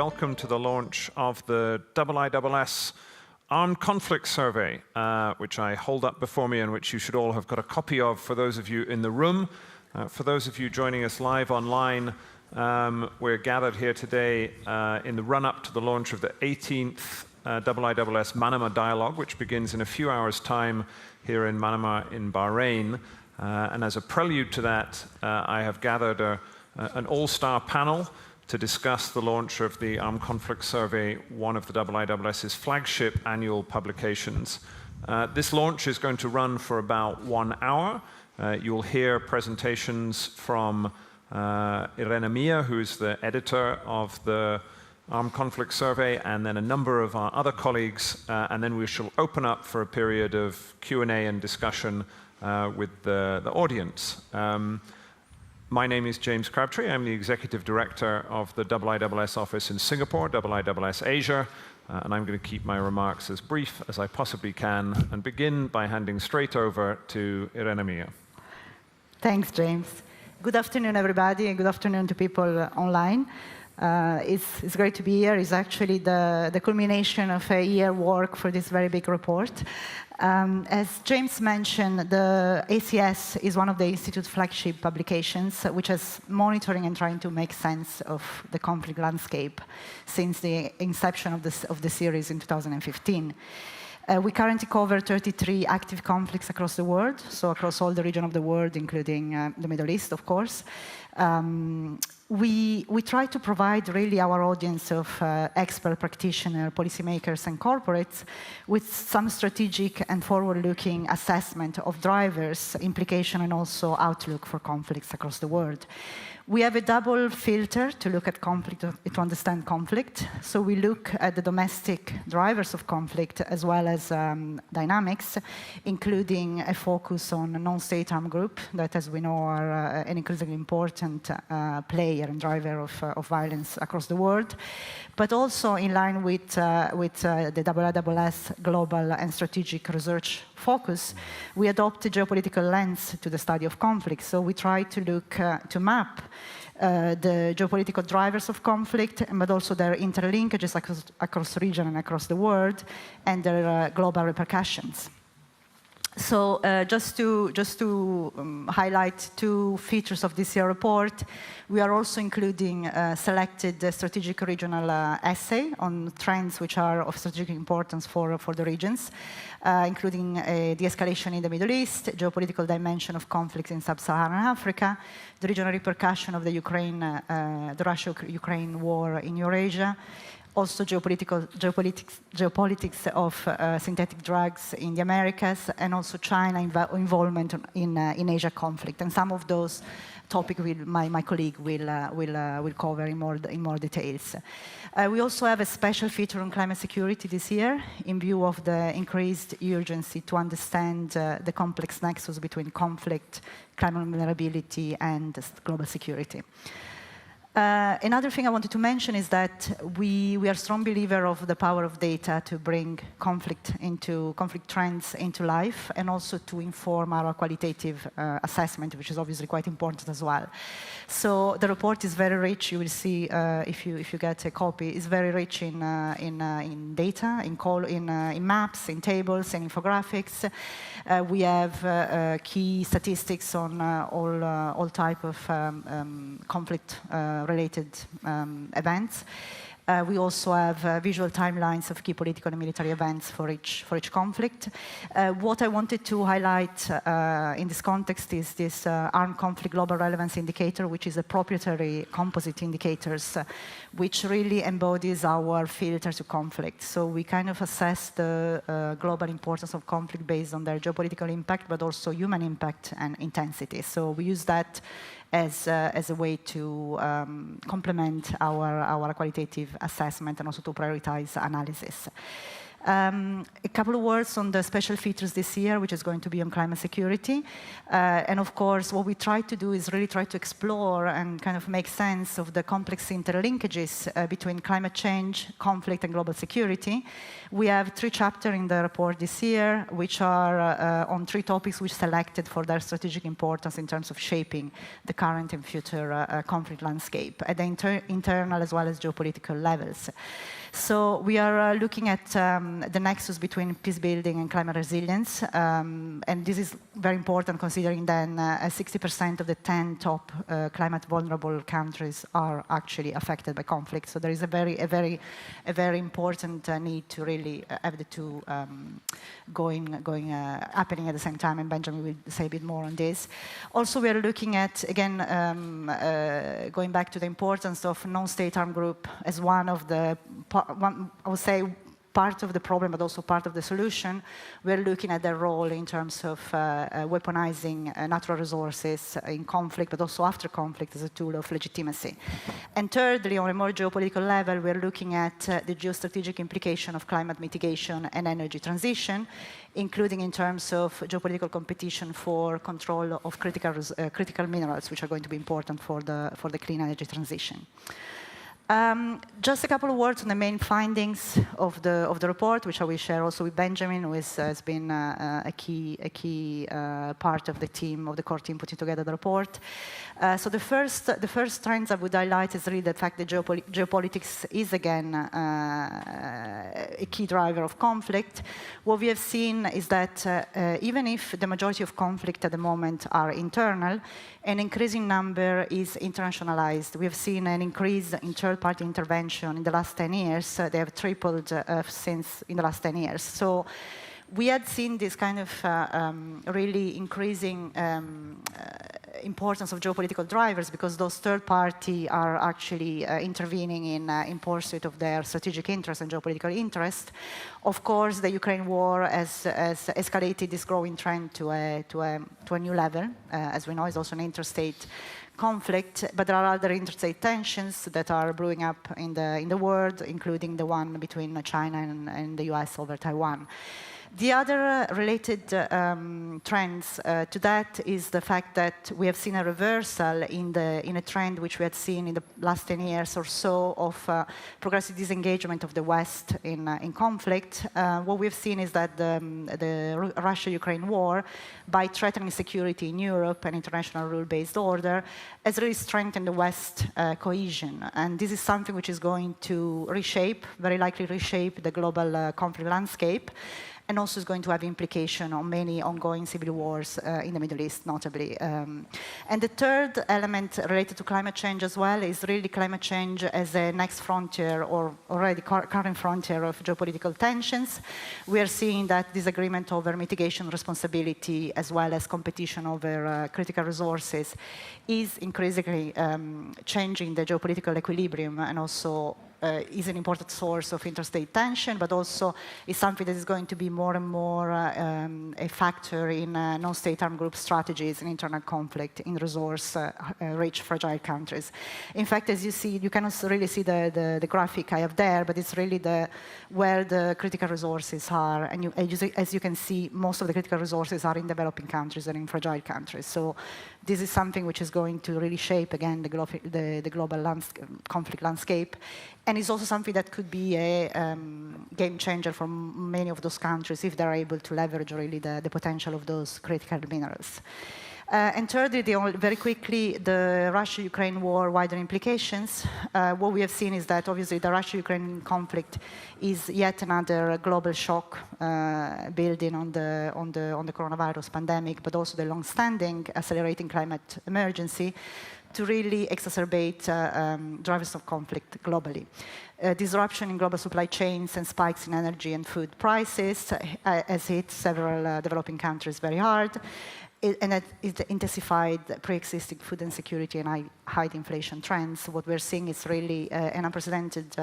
welcome to the launch of the IISS Armed Conflict Survey, which I hold up before me and which you should all have got a copy of for those of you in the room. For those of you joining us live online, we're gathered here today in the run-up to the launch of the 18th IISS Manama Dialogue, which begins in a few hours' time here in Manama in Bahrain. And as a prelude to that, I have gathered an all-star panel to discuss the launch of the Armed Conflict Survey, one of the IISS's flagship annual publications. This launch is going to run for about 1 hour. You'll hear presentations from Irene Mia, who is the editor of the Armed Conflict Survey, and then a number of our other colleagues, and then we shall open up for a period of Q&A and discussion with the audience. My name is James Crabtree. I'm the Executive Director of the IISS office in Singapore, IISS Asia, and I'm going to keep my remarks as brief as I possibly can and begin by handing straight over to Irene Mia. Thanks, James. Good afternoon, everybody, and good afternoon to people online. It's great to be here. It's actually the culmination of a year work for this very big report. As James mentioned, the ACS is one of the Institute's flagship publications, which is monitoring and trying to make sense of the conflict landscape since the inception of the series in 2015. We currently cover 33 active conflicts across the world, so across all the region of the world, including the Middle East, of course. We try to provide really our audience of expert practitioners, policymakers, and corporates with some strategic and forward-looking assessment of drivers, implication, and also outlook for conflicts across the world. We have a double filter to look at conflict, to understand conflict. So we look at the domestic drivers of conflict as well as dynamics, including a focus on non-state armed group that, as we know, are an increasingly important player and driver of violence across the world. But also in line with the IISS global and strategic research focus, we adopt a geopolitical lens to the study of conflict. So we try to look to map the geopolitical drivers of conflict, but also their interlinkages across the region and across the world, and their global repercussions. So just to highlight two features of this year report, we are also including selected strategic regional essay on trends which are of strategic importance for the regions, including de-escalation in the Middle East, geopolitical dimension of conflicts in sub-Saharan Africa, the regional repercussion of the Russia-Ukraine war in Eurasia, also geopolitics of synthetic drugs in the Americas, and also China involvement in Asia conflict. And some of those topics my colleague will cover in more details. We also have a special feature on climate security this year in view of the increased urgency to understand the complex nexus between conflict, climate vulnerability, and global security. Another thing I wanted to mention is that we are strong believer of the power of data to bring conflict trends into life, and also to inform our qualitative assessment, which is obviously quite important as well. So the report is very rich. You will see if you get a copy. It's very rich in data, in maps, in tables, and infographics. We have key statistics on all type of conflict related events. We also have visual timelines of key political and military events for each conflict. What I wanted to highlight in this context is this Armed Conflict Global Relevance Indicator, which is a proprietary composite indicators, which really embodies our filter to conflict. So we kind of assess the global importance of conflict based on their geopolitical impact, but also human impact and intensity. So we use that as a way to complement our qualitative assessment and also to prioritize analysis. A couple of words on the special features this year, which is going to be on climate security. And of course, what we try to do is really try to explore and kind of make sense of the complex interlinkages between climate change, conflict, and global security. We have 3 chapters in the report this year, which are on 3 topics which selected for their strategic importance in terms of shaping the current and future conflict landscape at the internal as well as geopolitical levels. So we are looking at the nexus between peace building and climate resilience, and this is very important considering then 60% of the 10 top climate vulnerable countries are actually affected by conflict. So there is a very important need to really have the two happening at the same time, and Benjamin will say a bit more on this. Also, we are looking at, again, going back to the importance of non-state armed group as one of the, I would say, part of the problem, but also part of the solution. We're looking at their role in terms of weaponizing natural resources in conflict, but also after conflict as a tool of legitimacy. And thirdly, on a more geopolitical level, we're looking at the geostrategic implication of climate mitigation and energy transition, including in terms of geopolitical competition for control of critical minerals, which are going to be important for the clean energy transition. Just a couple of words on the main findings of the report, which I will share also with Benjamin, who has been a key part of the team, of the core team putting together the report. So the first trends I would highlight is really the fact that geopolitics is again a key driver of conflict. What we have seen is that even if the majority of conflict at the moment are internal, an increasing number is internationalized. We have seen an increase in third-party intervention in the last 10 years. They have tripled since in the last 10 years. So we had seen this kind of really increasing importance of geopolitical drivers because those third parties are actually intervening in pursuit of their strategic interests and geopolitical interest. Of course, the Ukraine war has escalated this growing trend to a new level. As we know, it's also an interstate conflict, but there are other interstate tensions that are brewing up in the world, including the one between China and the US over Taiwan. The other related trends to that is the fact that we have seen a reversal in a trend which we had seen in the last 10 years or so of progressive disengagement of the West in conflict. What we've seen is that the Russia-Ukraine war, by threatening security in Europe and international rule-based order, has really strengthened the West cohesion. And this is something which is going to very likely reshape the global conflict landscape, and also is going to have implication on many ongoing civil wars in the Middle East, notably. And the third element related to climate change as well is really climate change as a next frontier or already current frontier of geopolitical tensions. We are seeing that disagreement over mitigation responsibility as well as competition over critical resources is increasingly changing the geopolitical equilibrium and also is an important source of interstate tension, but also is something that is going to be more and more a factor in non-state armed group strategies in internal conflict in resource-rich, fragile countries. In fact, as you see, you cannot really see the graphic I have there, but it's really where the critical resources are. And as you can see, most of the critical resources are in developing countries and in fragile countries. So this is something which is going to really shape, again, the global conflict landscape. And it's also something that could be a game changer for many of those countries if they're able to leverage really the potential of those critical minerals. And thirdly, very quickly, the Russia-Ukraine war wider implications. What we have seen is that obviously the Russia-Ukraine conflict is yet another global shock building on the coronavirus pandemic, but also the long-standing accelerating climate emergency to really exacerbate drivers of conflict globally. Disruption in global supply chains and spikes in energy and food prices has hit several developing countries very hard. And it intensified pre-existing food insecurity and high inflation trends. What we're seeing is really an unprecedented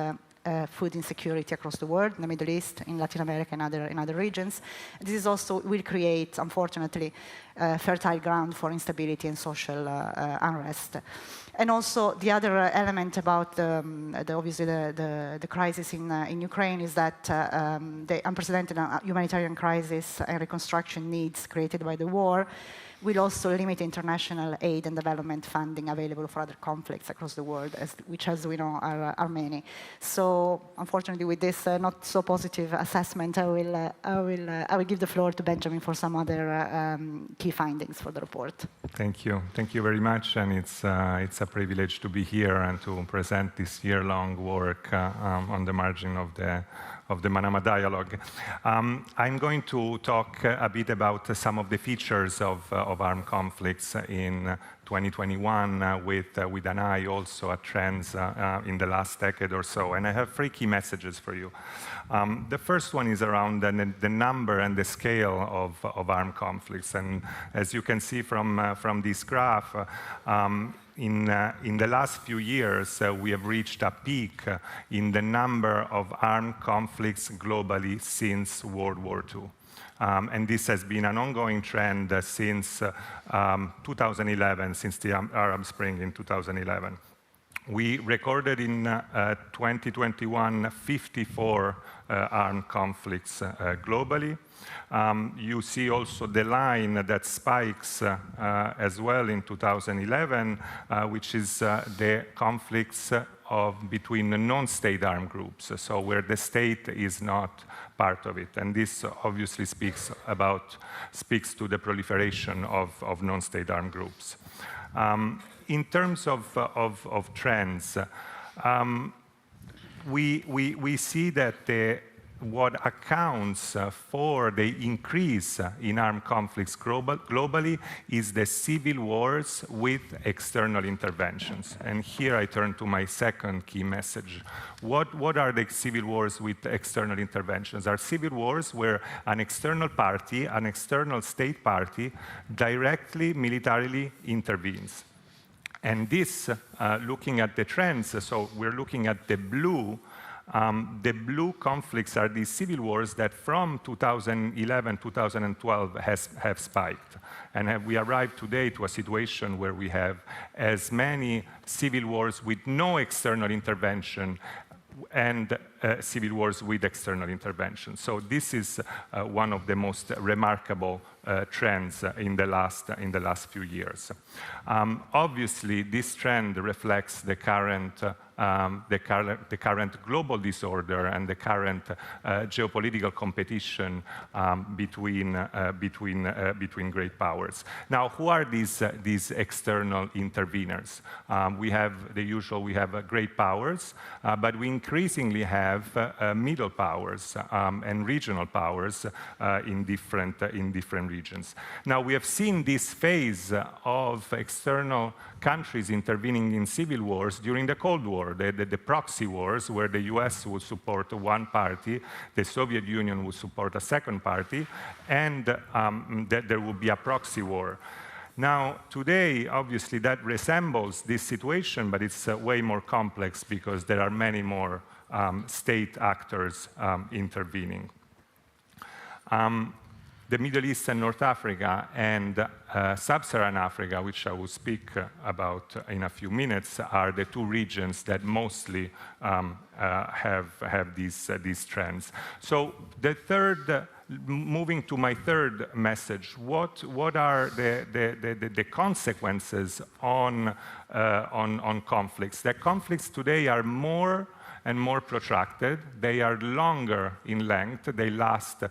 food insecurity across the world, in the Middle East, in Latin America, and other regions. This is also will create, unfortunately, fertile ground for instability and social unrest. And also, the other element about obviously the crisis in Ukraine is that the unprecedented humanitarian crisis and reconstruction needs created by the war will also limit international aid and development funding available for other conflicts across the world, which, as we know, are many. So, unfortunately, with this not so positive assessment, I will give the floor to Benjamin for some other key findings for the report. Thank you very much, and it's a privilege to be here and to present this year-long work on the margin of the Manama Dialogue. I'm going to talk a bit about some of the features of armed conflicts in 2021 with an eye also at trends in the last decade or so. And I have 3 key messages for you. The first one is around the number and the scale of armed conflicts. And as you can see from this graph, in the last few years, we have reached a peak in the number of armed conflicts globally since World War II. And this has been an ongoing trend since 2011, since the Arab Spring in 2011. We recorded in 2021 54 armed conflicts globally. You see also the line that spikes as well in 2011, which is the conflicts between the non-state armed groups, so where the state is not part of it. And this obviously speaks to the proliferation of non-state armed groups. In terms of trends, we see that what accounts for the increase in armed conflicts globally is the civil wars with external interventions. And here I turn to my second key message. What are the civil wars with external interventions? Are civil wars where an external party, an external state party, directly militarily intervenes. And this, looking at the trends, so we're looking at the blue conflicts are these civil wars that from 2011, 2012 have spiked. And we arrived today to a situation where we have as many civil wars with no external intervention and civil wars with external intervention. So this is one of the most remarkable trends in the last few years. Obviously, this trend reflects the current global disorder and the current geopolitical competition between great powers. Now, who are these external interveners? We have the usual. We have great powers, but we increasingly have middle powers and regional powers in different regions. Now, we have seen this phase of external countries intervening in civil wars during the Cold War, the proxy wars, where the US would support one party, the Soviet Union would support a second party, and there would be a proxy war. Now, today, obviously, that resembles this situation, but it's way more complex because there are many more state actors intervening. The Middle East and North Africa and Sub-Saharan Africa, which I will speak about in a few minutes, are the 2 regions that mostly have these trends. So moving to my third message, what are the consequences on conflicts? The conflicts today are more and more protracted. They are longer in length. They last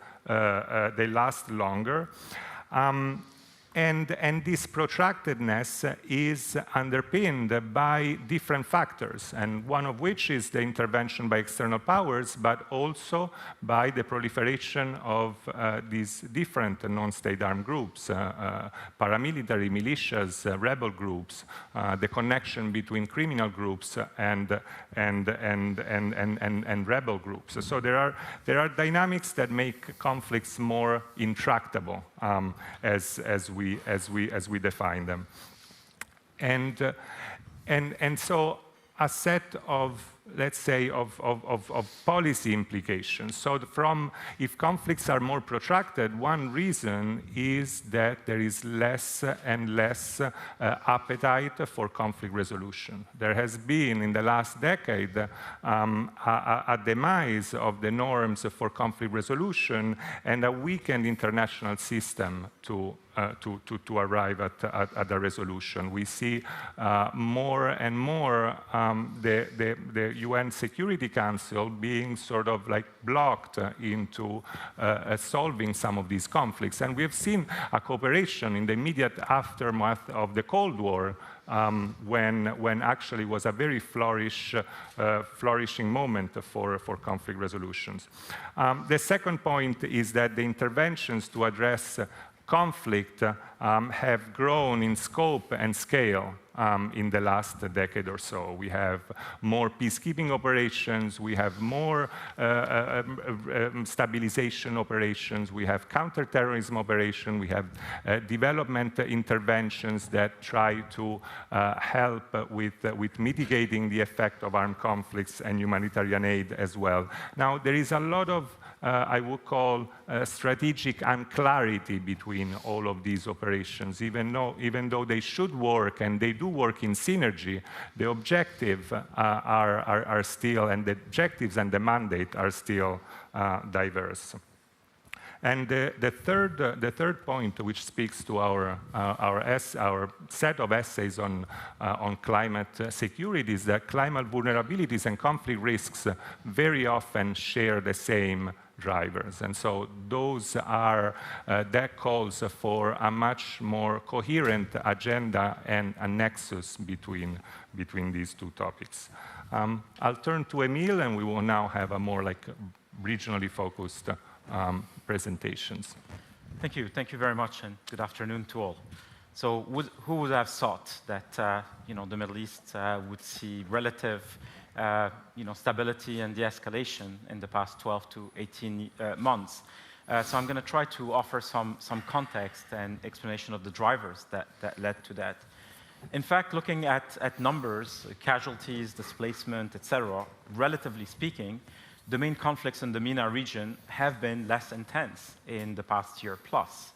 longer. And this protractedness is underpinned by different factors, and one of which is the intervention by external powers, but also by the proliferation of these different non-state armed groups, paramilitary militias, rebel groups, the connection between criminal groups and rebel groups. So there are dynamics that make conflicts more intractable as we define them. And so a set of let's say, of policy implications. So if conflicts are more protracted, one reason is that there is less and less appetite for conflict resolution. There has been, in the last decade, a demise of the norms for conflict resolution and a weakened international system to arrive at a resolution. We see more and more the UN Security Council being sort of like blocked into solving some of these conflicts. And we have seen a cooperation in the immediate aftermath of the Cold War when actually was a very flourishing moment for conflict resolutions. The second point is that the interventions to address conflict have grown in scope and scale in the last decade or so. We have more peacekeeping operations, we have more stabilization operations, we have counterterrorism operations, we have development interventions that try to help with mitigating the effect of armed conflicts and humanitarian aid as well. Now, there is a lot of I would call strategic unclarity between all of these operations, even though they should work and they do work in synergy. The objectives are still, and the objectives and the mandate are still diverse. And the third point, which speaks to our set of essays on climate security, is that climate vulnerabilities and conflict risks very often share the same drivers. And so those are, that calls for a much more coherent agenda and a nexus between these two topics. I'll turn to Emile, and we will now have a more like regionally focused presentations. Thank you very much, and good afternoon to all. So who would have thought that the Middle East would see relative stability and de-escalation in the past 12 to 18 months? So I'm going to try to offer some context and explanation of the drivers that led to that. In fact, looking at numbers, casualties, displacement, etc., relatively speaking, the main conflicts in the MENA region have been less intense in the past year plus.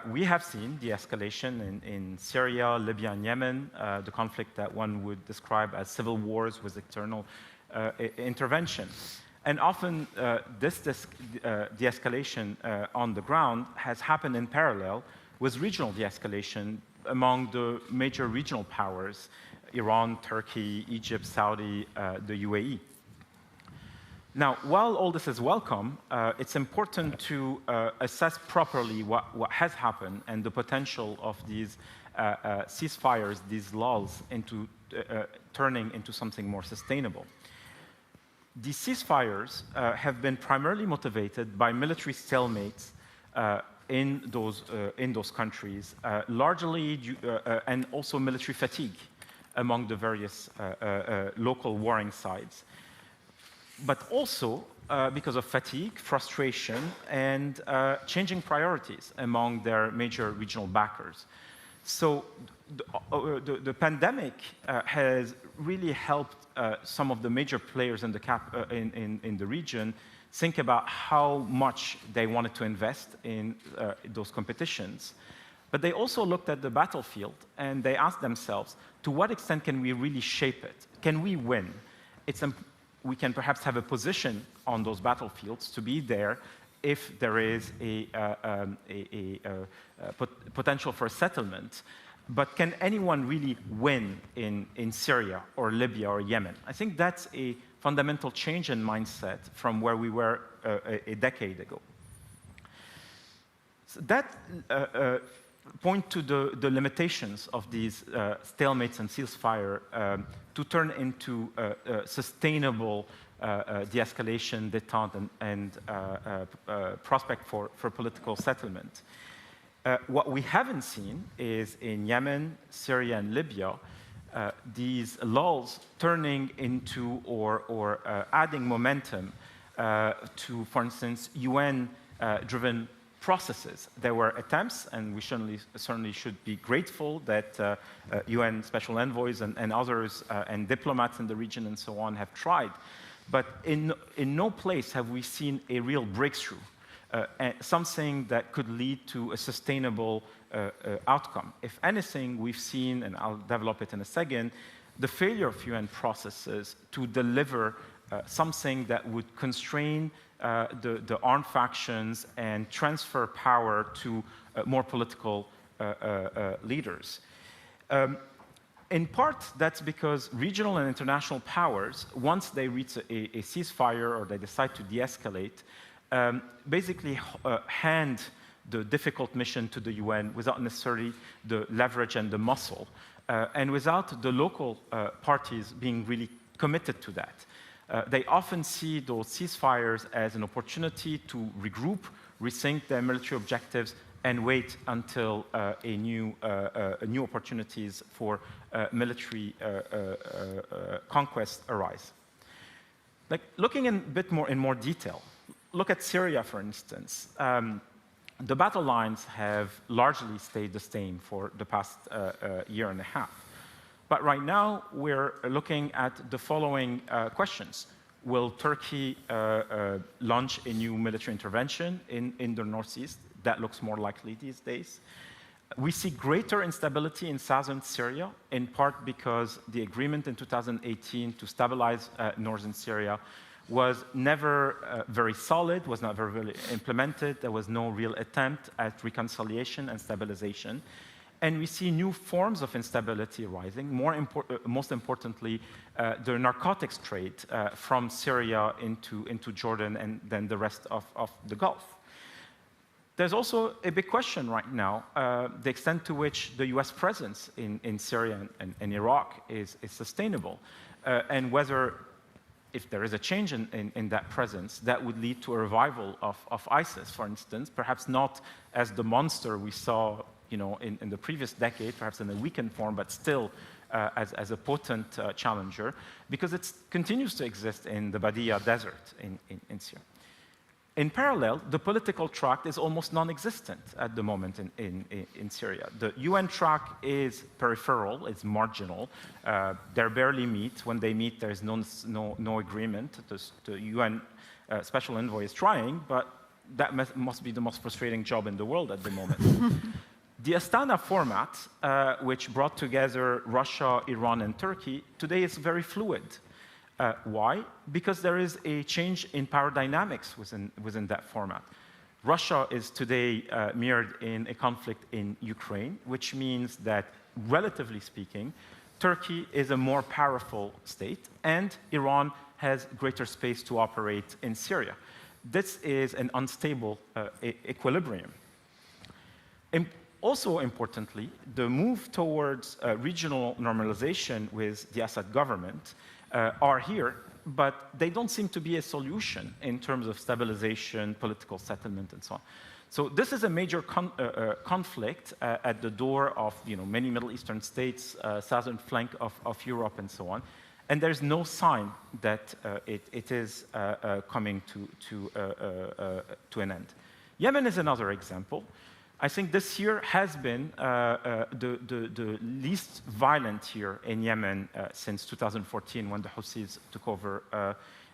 We have seen de-escalation in Syria, Libya, and Yemen, the conflict that one would describe as civil wars with external intervention. And often this de-escalation on the ground has happened in parallel with regional de-escalation among the major regional powers, Iran, Turkey, Egypt, Saudi, the UAE. Now, while all this is welcome, it's important to assess properly what has happened and the potential of these ceasefires, these lulls, into turning into something more sustainable. These ceasefires have been primarily motivated by military stalemates in those countries, largely and also military fatigue among the various local warring sides. But also because of fatigue, frustration, and changing priorities among their major regional backers. So the pandemic has really helped some of the major players in the region think about how much they wanted to invest in those competitions. But they also looked at the battlefield and they asked themselves, to what extent can we really shape it? Can we win? We can perhaps have a position on those battlefields to be there if there is a potential for a settlement. But can anyone really win in Syria or Libya or Yemen? I think that's a fundamental change in mindset from where we were a decade ago. So that point to the limitations of these stalemates and ceasefire to turn into sustainable de-escalation, détente, and prospect for political settlement. What we haven't seen is in Yemen, Syria, and Libya, these lulls turning into or adding momentum to, for instance, UN-driven processes. There were attempts, and we certainly should be grateful that UN special envoys and others and diplomats in the region and so on have tried. But in no place have we seen a real breakthrough, something that could lead to a sustainable outcome. If anything, we've seen, and I'll develop it in a second, the failure of UN processes to deliver something that would constrain the armed factions and transfer power to more political leaders. In part, that's because regional and international powers, once they reach a ceasefire or they decide to de-escalate, basically hand the difficult mission to the UN without necessarily the leverage and the muscle, and without the local parties being really committed to that. They often see those ceasefires as an opportunity to regroup, rethink their military objectives, and wait until new opportunities for military conquest arise. Like, looking in a bit more in more detail, look at Syria, for instance. The battle lines have largely stayed the same for the past year and a half. But right now, we're looking at the following questions. Will Turkey launch a new military intervention in the northeast? That looks more likely these days. We see greater instability in southern Syria, in part because the agreement in 2018 to stabilize northern Syria was never very solid, was not very really implemented. There was no real attempt at reconciliation and stabilization. And we see new forms of instability rising, most importantly, the narcotics trade from Syria into Jordan and then the rest of the Gulf. There's also a big question right now, the extent to which the US presence in Syria and Iraq is sustainable, and whether, if there is a change in that presence, that would lead to a revival of ISIS, for instance, perhaps not as the monster we saw in the previous decade, perhaps in a weakened form, but still as a potent challenger, because it continues to exist in the Badia Desert in Syria. In parallel, the political track is almost non-existent at the moment in Syria. The UN track is peripheral, it's marginal. They barely meet. When they meet, there's no agreement. The UN special envoy is trying, but that must be the most frustrating job in the world at the moment. The Astana format, which brought together Russia, Iran, and Turkey, today is very fluid. Why? Because there is a change in power dynamics within that format. Russia is today mirrored in a conflict in Ukraine, which means that, relatively speaking, Turkey is a more powerful state, and Iran has greater space to operate in Syria. This is an unstable equilibrium. Also importantly, the move towards regional normalization with the Assad government are here, but they don't seem to be a solution in terms of stabilization, political settlement, and so on. So this is a major conflict at the door of many Middle Eastern states, southern flank of Europe, and so on. And there's no sign that it is coming to an end. Yemen is another example. I think this year has been the least violent year in Yemen since 2014, when the Houthis took over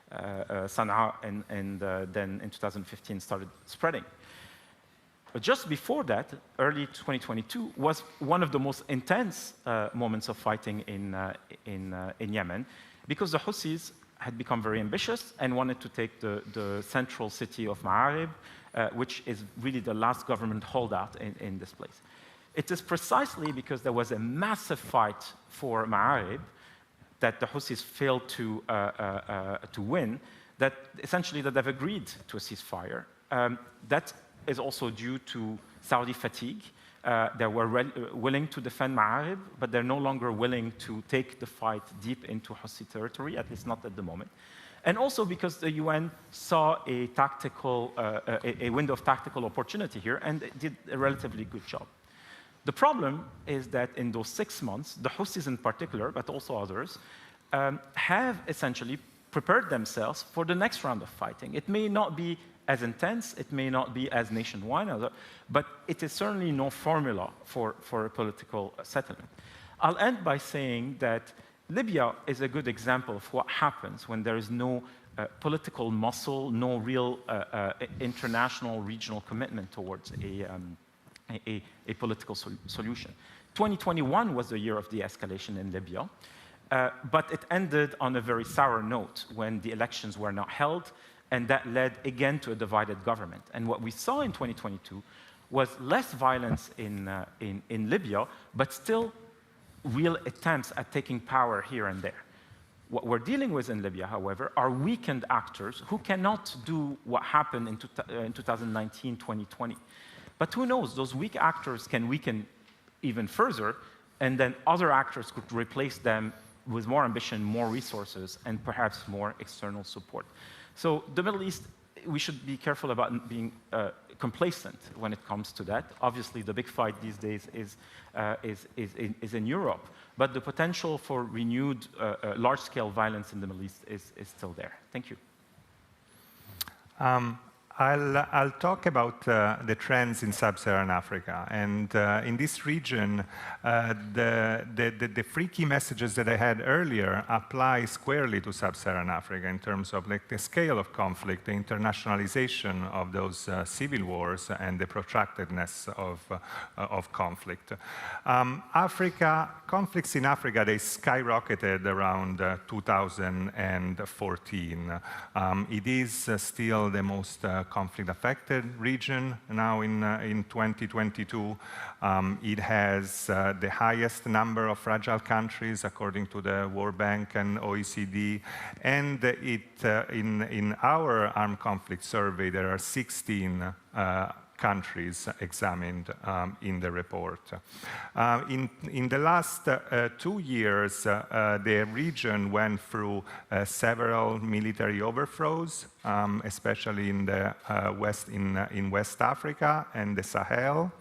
Sana'a and then in 2015 started spreading. But just before that, early 2022, was one of the most intense moments of fighting in Yemen, because the Houthis had become very ambitious and wanted to take the central city of Ma'arib, which is really the last government holdout in this place. It is precisely because there was a massive fight for Ma'arib that the Houthis failed to win, that essentially they've agreed to a ceasefire. That is also due to Saudi fatigue. They were willing to defend Ma'arib, but they're no longer willing to take the fight deep into Houthi territory, at least not at the moment. And also because the UN saw a window of tactical opportunity here and did a relatively good job. The problem is that in those 6 months, the Houthis in particular, but also others, have essentially prepared themselves for the next round of fighting. It may not be as intense, it may not be as nationwide, but it is certainly no formula for a political settlement. I'll end by saying that Libya is a good example of what happens when there is no political muscle, no real international, regional commitment towards a political solution. 2021 was the year of de-escalation in Libya, but it ended on a very sour note when the elections were not held, and that led again to a divided government. And what we saw in 2022 was less violence in Libya, but still real attempts at taking power here and there. What we're dealing with in Libya, however, are weakened actors who cannot do what happened in 2019, 2020. But who knows, those weak actors can weaken even further, and then other actors could replace them with more ambition, more resources, and perhaps more external support. So the Middle East, we should be careful about being complacent when it comes to that. Obviously, the big fight these days is in Europe, but the potential for renewed large-scale violence in the Middle East is still there. Thank you. I'll talk about the trends in sub-Saharan Africa. And in this region, the three key messages that I had earlier apply squarely to sub-Saharan Africa in terms of like the scale of conflict, the internationalization of those civil wars, and the protractedness of conflict. Conflicts in Africa, they skyrocketed around 2014. It is still the most conflict-affected region now in 2022. It has the highest number of fragile countries according to the World Bank and OECD. And in our armed conflict survey, there are 16 countries examined in the report. In the last 2 years, the region went through several military overthrows, especially in the in West Africa and the Sahel.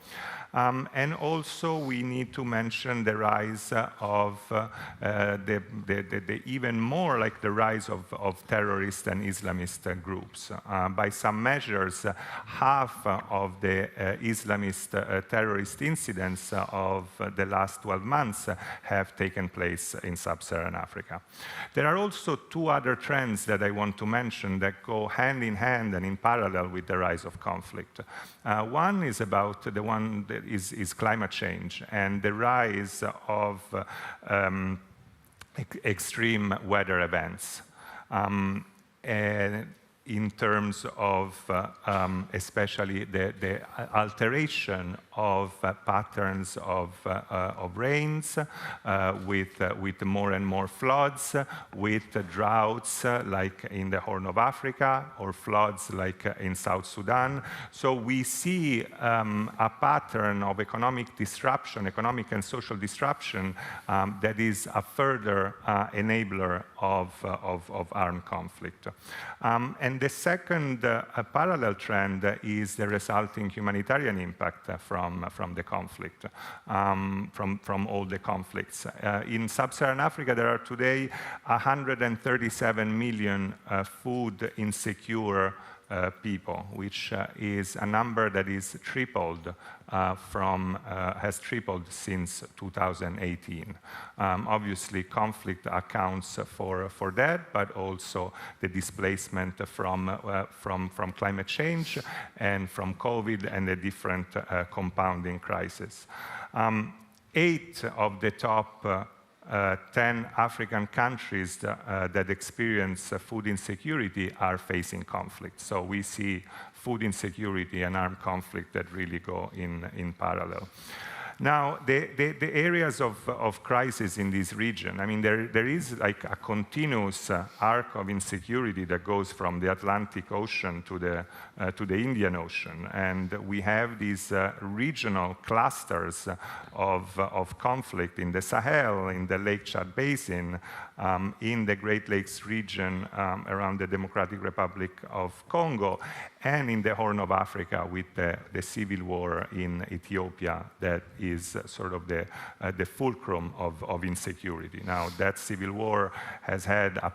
And also we need to mention the rise of even more like the rise of terrorist and Islamist groups. By some measures, half of the Islamist terrorist incidents of the last 12 months have taken place in sub-Saharan Africa. There are also two other trends that I want to mention that go hand in hand and in parallel with the rise of conflict. One is about the one that is climate change and the rise of extreme weather events. In terms of especially the alteration of patterns of rains, with more and more floods, with droughts like in the Horn of Africa, or floods like in South Sudan. So we see a pattern of economic disruption, economic and social disruption, that is a further enabler of armed conflict. And the second parallel trend is the resulting humanitarian impact from the conflict, from all the conflicts. In sub-Saharan Africa, there are today 137 million food insecure people, which is a number that is tripled has tripled since 2018. Obviously, conflict accounts for that, but also the displacement from climate change and from COVID and the different compounding crises. 8 of the top 10 African countries that experience food insecurity are facing conflict. So we see food insecurity and armed conflict that really go in parallel. Now, the areas of crisis in this region, I mean, there is like a continuous arc of insecurity that goes from the Atlantic Ocean to the Indian Ocean. And we have these regional clusters of conflict in the Sahel, in the Lake Chad Basin, in the Great Lakes region around the Democratic Republic of Congo. and in the Horn of Africa with the civil war in Ethiopia that is sort of the fulcrum of insecurity. Now, that civil war has had a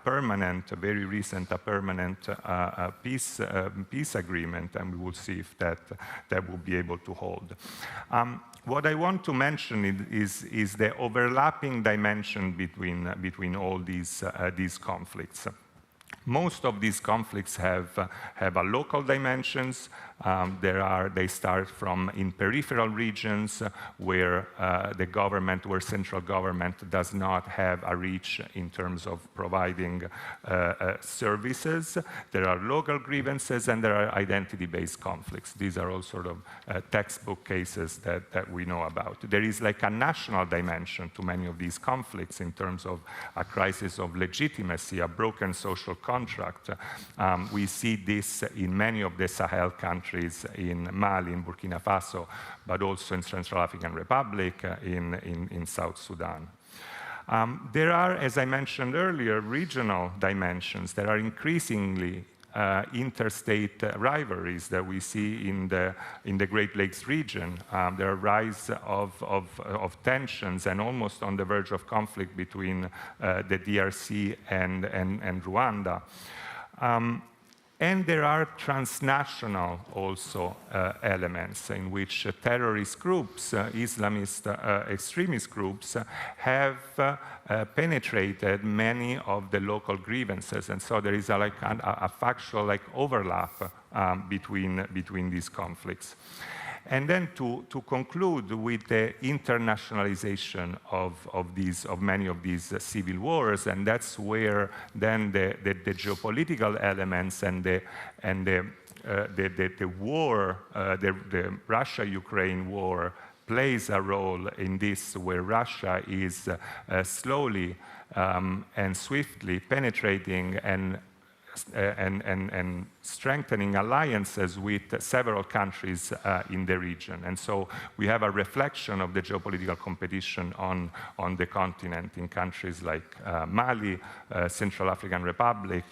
very recent peace agreement, and we will see if that will be able to hold. What I want to mention is the overlapping dimension between all these conflicts. Most of these conflicts have a local dimensions. They start from in peripheral regions where where central government does not have a reach in terms of providing services. There are local grievances and there are identity-based conflicts. These are all sort of textbook cases that we know about. There is like a national dimension to many of these conflicts in terms of a crisis of legitimacy, a broken social contract. We see this in many of the Sahel countries, in Mali, in Burkina Faso, but also in Central African Republic, in South Sudan. There are, as I mentioned earlier, regional dimensions. There are increasingly interstate rivalries that we see in the Great Lakes region. There are rise of tensions and almost on the verge of conflict between the DRC and Rwanda. And there are transnational also elements in which terrorist groups, Islamist extremist groups, have penetrated many of the local grievances. And so there is a factual overlap between these conflicts. And then to conclude with the internationalization of many of these civil wars, and that's where then the geopolitical elements and the war, the Russia-Ukraine war, plays a role in this, where Russia is slowly and swiftly penetrating and strengthening alliances with several countries in the region. And so we have a reflection of the geopolitical competition on the continent in countries like Mali, Central African Republic,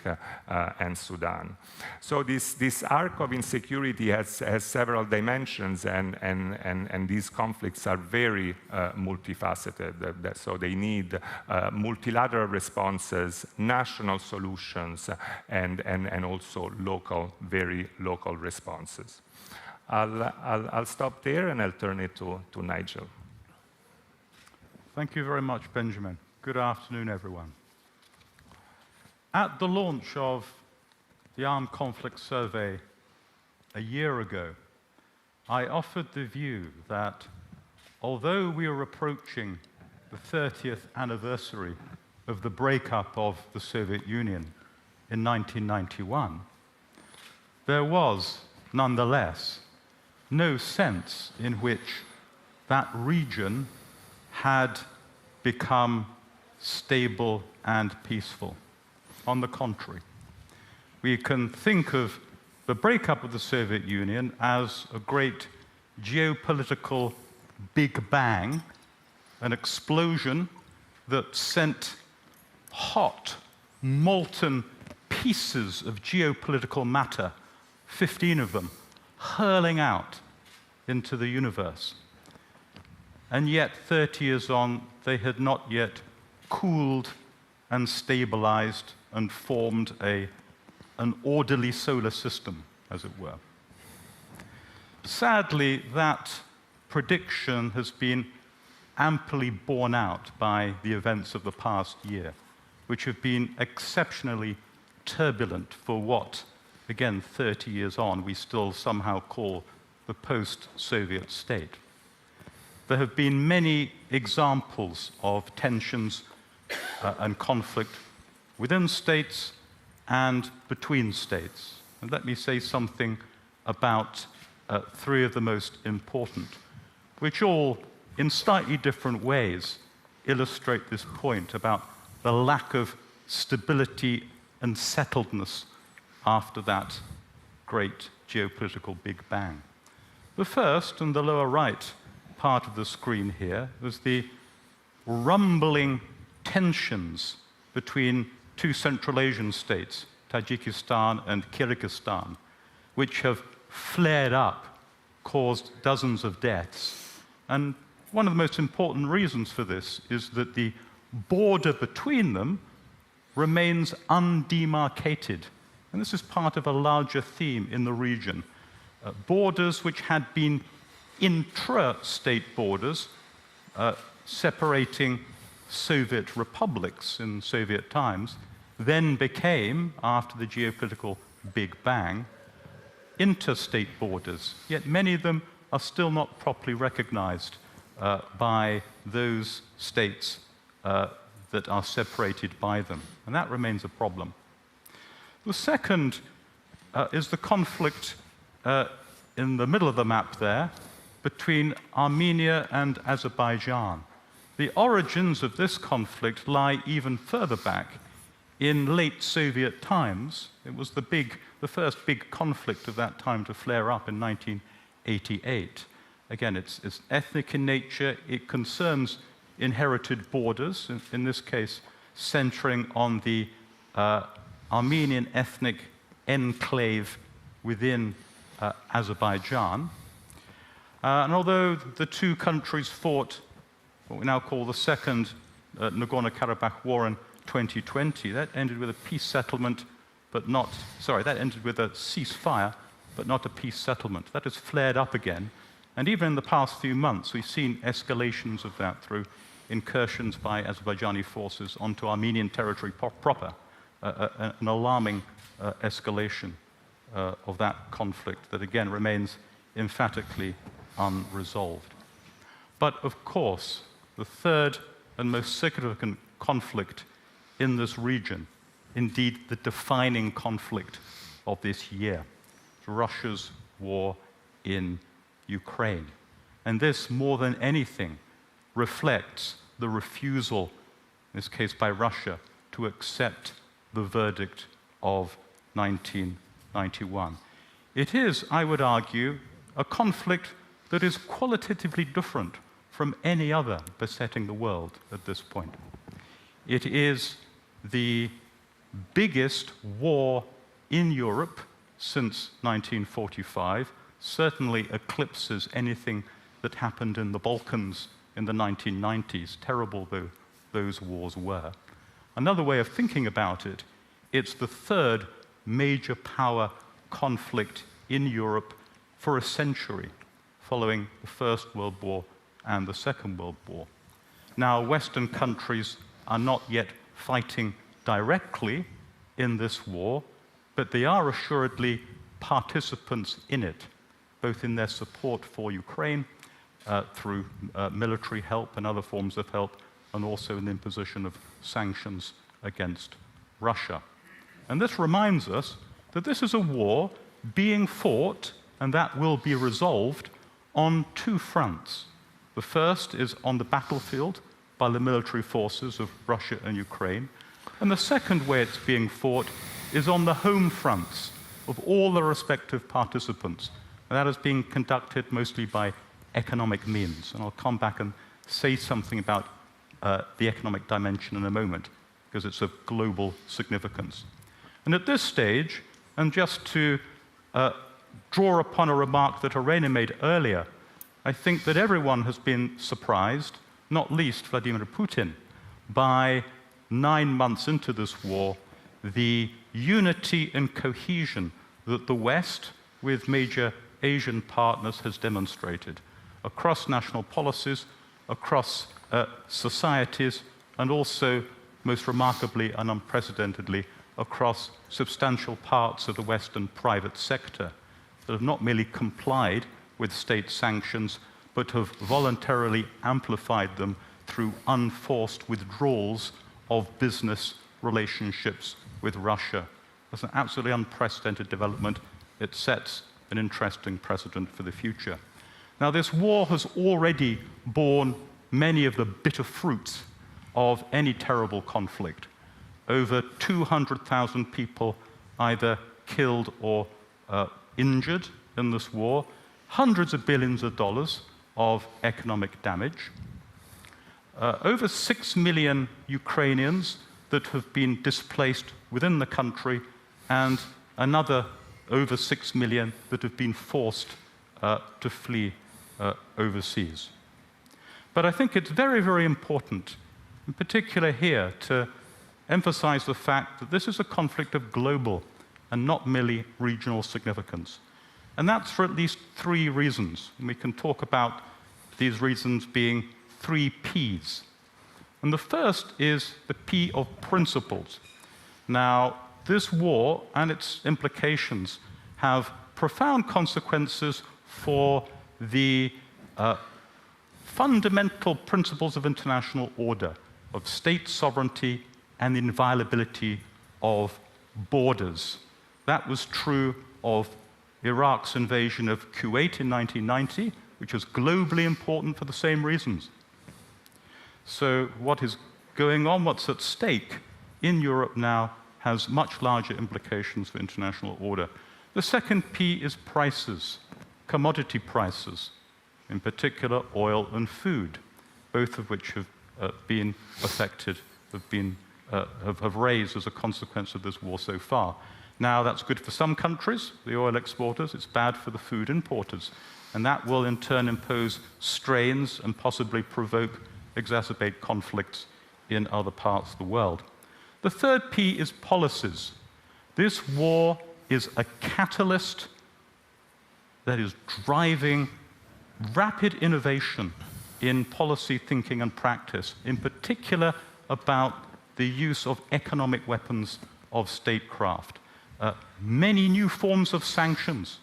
and Sudan. So this arc of insecurity has several dimensions, and these conflicts are very multifaceted. So they need multilateral responses, national solutions, and also very local responses. I'll stop there and I'll turn it to Nigel. Thank you very much, Benjamin. Good afternoon, everyone. At the launch of the Armed Conflict Survey a year ago, I offered the view that although we are approaching the 30th anniversary of the breakup of the Soviet Union in 1991, there was, nonetheless, no sense in which that region had become stable and peaceful. On the contrary, we can think of the breakup of the Soviet Union as a great geopolitical Big Bang, an explosion that sent hot, molten pieces of geopolitical matter, 15 of them, hurling out into the universe. And yet, 30 years on, they had not yet cooled and stabilized and formed an orderly solar system, as it were. Sadly, that prediction has been amply borne out by the events of the past year, which have been exceptionally turbulent for what, again, 30 years on, we still somehow call the post-Soviet state. There have been many examples of tensions and conflict within states and between states. And let me say something about three of the most important, which all, in slightly different ways, illustrate this point about the lack of stability and settledness after that great geopolitical Big Bang. The first, in the lower right part of the screen here, was the rumbling tensions between two Central Asian states, Tajikistan and Kyrgyzstan, which have flared up, caused dozens of deaths. And one of the most important reasons for this is that the border between them remains undemarcated. And this is part of a larger theme in the region. Borders which had been intra-state borders, separating Soviet republics in Soviet times, then became, after the geopolitical Big Bang, interstate borders. Yet many of them are still not properly recognized by those states that are separated by them. And that remains a problem. The second is the conflict in the middle of the map there between Armenia and Azerbaijan. The origins of this conflict lie even further back. In late Soviet times, it was the first big conflict of that time to flare up in 1988. Again, it's ethnic in nature. It concerns inherited borders, in this case, centering on the Armenian ethnic enclave within Azerbaijan. And although the two countries fought what we now call the Second Nagorno-Karabakh War in 2020, that ended with a peace settlement, that ended with a ceasefire, but not a peace settlement. That has flared up again. And even in the past few months, we've seen escalations of that through incursions by Azerbaijani forces onto Armenian territory proper, an alarming escalation of that conflict that, again, remains emphatically unresolved. But, of course, the third and most significant conflict in this region, indeed the defining conflict of this year, is Russia's war in Ukraine. And this, more than anything, reflects the refusal, in this case by Russia, to accept the verdict of 1991. It is, I would argue, a conflict that is qualitatively different from any other besetting the world at this point. It is the biggest war in Europe since 1945, certainly eclipses anything that happened in the Balkans in the 1990s, terrible though those wars were. Another way of thinking about it, it's the third major power conflict in Europe for a century, following the First World War and the Second World War. Now, Western countries are not yet fighting directly in this war, but they are assuredly participants in it, both in their support for Ukraine through military help and other forms of help, and also in the imposition of sanctions against Russia. And this reminds us that this is a war being fought, and that will be resolved on two fronts. The first is on the battlefield by the military forces of Russia and Ukraine, and the second way it's being fought is on the home fronts of all the respective participants. And that is being conducted mostly by economic means. And I'll come back and say something about the economic dimension in a moment, because it's of global significance. And at this stage, and just to draw upon a remark that Irene made earlier, I think that everyone has been surprised, not least Vladimir Putin, by 9 months into this war, the unity and cohesion that the West, with major Asian partners, has demonstrated across national policies, across societies, and also, most remarkably and unprecedentedly, across substantial parts of the Western private sector that have not merely complied with state sanctions, but have voluntarily amplified them through unforced withdrawals of business relationships with Russia. That's an absolutely unprecedented development. It sets an interesting precedent for the future. Now, this war has already borne many of the bitter fruits of any terrible conflict. Over 200,000 people either killed or injured in this war, hundreds of billions of dollars of economic damage, over 6 million Ukrainians that have been displaced within the country, and another over 6 million that have been forced to flee overseas. But I think it's very, very important, in particular here, to emphasize the fact that this is a conflict of global and not merely regional significance. And that's for at least 3 reasons. And we can talk about these reasons being 3 Ps. And the first is the P of principles. Now, this war and its implications have profound consequences for the fundamental principles of international order, of state sovereignty and the inviolability of borders. That was true of Iraq's invasion of Kuwait in 1990, which was globally important for the same reasons. So what is going on, what's at stake in Europe now, has much larger implications for international order. The second P is prices, commodity prices, in particular oil and food, both of which have been affected, have raised as a consequence of this war so far. Now, that's good for some countries, the oil exporters. It's bad for the food importers. And that will, in turn, impose strains and possibly exacerbate conflicts in other parts of the world. The third P is policies. This war is a catalyst that is driving rapid innovation in policy thinking and practice, in particular about the use of economic weapons of statecraft. Many new forms of sanctions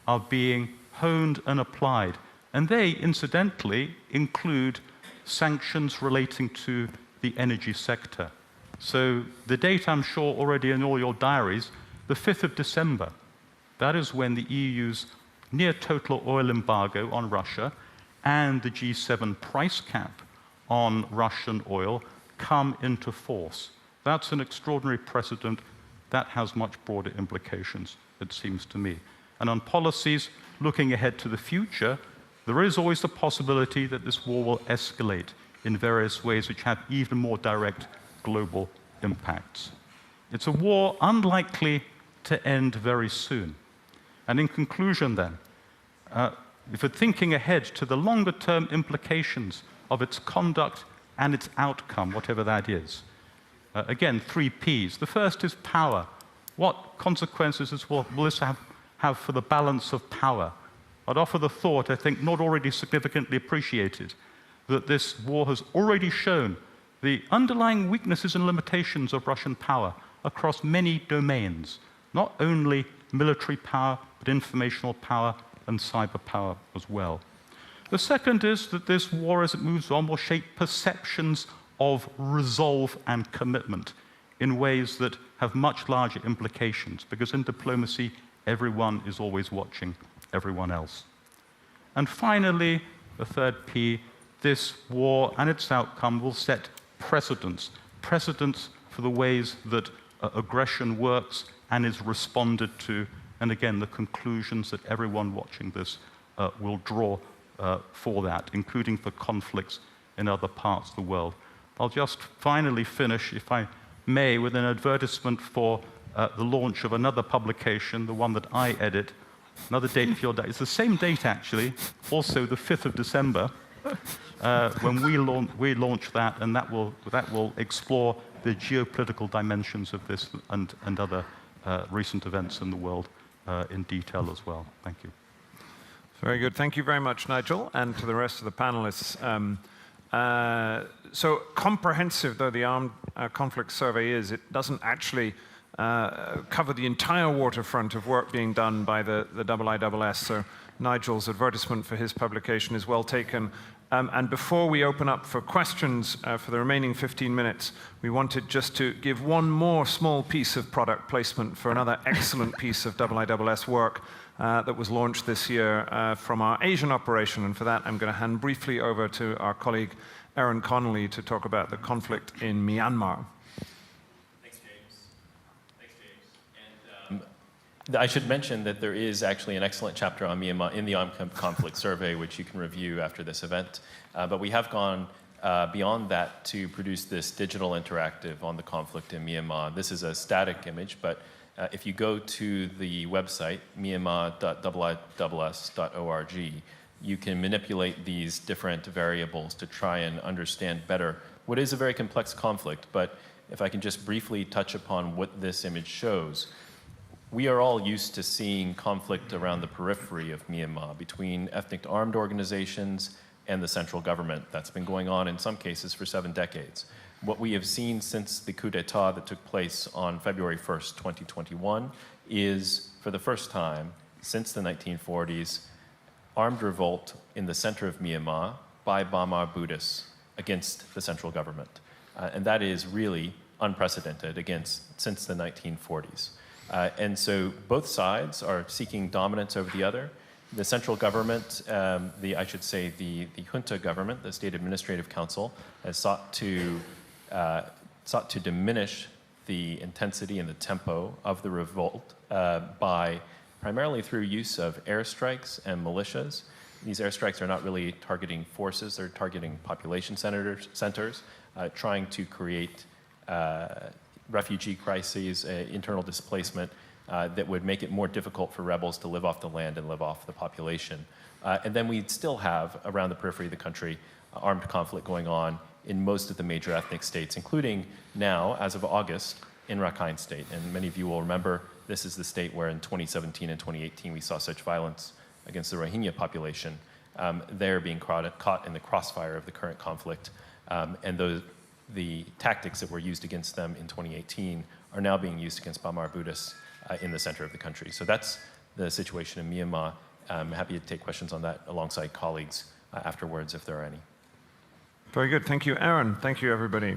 are being honed and applied, and they, incidentally, include sanctions relating to the energy sector. So the date, I'm sure, already in all your diaries, the 5th of December, that is when the EU's near total oil embargo on Russia and the G7 price cap on Russian oil come into force. That's an extraordinary precedent that has much broader implications, it seems to me. And on policies, looking ahead to the future, there is always the possibility that this war will escalate in various ways which have even more direct global impacts. It's a war unlikely to end very soon. And in conclusion then, if we're thinking ahead to the longer-term implications of its conduct and its outcome, whatever that is, again, 3 Ps. The first is power. What consequences will this have for the balance of power? I'd offer the thought, I think not already significantly appreciated, that this war has already shown the underlying weaknesses and limitations of Russian power across many domains, not only military power, but informational power and cyber power as well. The second is that this war, as it moves on, will shape perceptions of resolve and commitment in ways that have much larger implications, because in diplomacy, everyone is always watching everyone else. And finally, the third P, this war and its outcome will set precedents for the ways that aggression works and is responded to, and again, the conclusions that everyone watching this will draw for that, including for conflicts in other parts of the world. I'll just finally finish, if I may, with an advertisement for the launch of another publication, the one that I edit. Another date for your day. It's the same date, actually, also the 5th of December, when we launch that, and that will explore the geopolitical dimensions of this and other recent events in the world in detail as well. Thank you. Very good. Thank you very much, Nigel, and to the rest of the panelists. So comprehensive though the armed conflict survey is, it doesn't actually cover the entire waterfront of work being done by the IISS. So Nigel's advertisement for his publication is well taken. And before we open up for questions for the remaining 15 minutes, we wanted just to give one more small piece of product placement for another excellent piece of IISS work that was launched this year from our Asian operation. And for that, I'm going to hand briefly over to our colleague, Erin Connolly, to talk about the conflict in Myanmar. Thanks, James. And I should mention that there is actually an excellent chapter on Myanmar in the Armed Conflict Survey, which you can review after this event. But we have gone beyond that to produce this digital interactive on the conflict in Myanmar. This is a static image, but If you go to the website, myanmar.iiss.org, you can manipulate these different variables to try and understand better what is a very complex conflict. But if I can just briefly touch upon what this image shows, we are all used to seeing conflict around the periphery of Myanmar between ethnic armed organizations and the central government. That's been going on in some cases for 7 decades. What we have seen since the coup d'etat that took place on February 1st, 2021, is, for the first time since the 1940s, armed revolt in the center of Myanmar by Bamar Buddhists against the central government. And that is really unprecedented since the 1940s. And so both sides are seeking dominance over the other. The central government, I should say the junta government, the State Administrative Council, has sought to diminish the intensity and the tempo of the revolt by primarily through use of airstrikes and militias. These airstrikes are not really targeting forces, they're targeting population centers, trying to create refugee crises, internal displacement that would make it more difficult for rebels to live off the land and live off the population. And then we still have, around the periphery of the country, armed conflict going on in most of the major ethnic states, including now, as of August, in Rakhine State. And many of you will remember this is the state where in 2017 and 2018 we saw such violence against the Rohingya population. They're being caught in the crossfire of the current conflict. And the tactics that were used against them in 2018 are now being used against Bamar Buddhists in the center of the country. So that's the situation in Myanmar. I'm happy to take questions on that alongside colleagues afterwards if there are any. Very good. Thank you, Aaron. Thank you, everybody.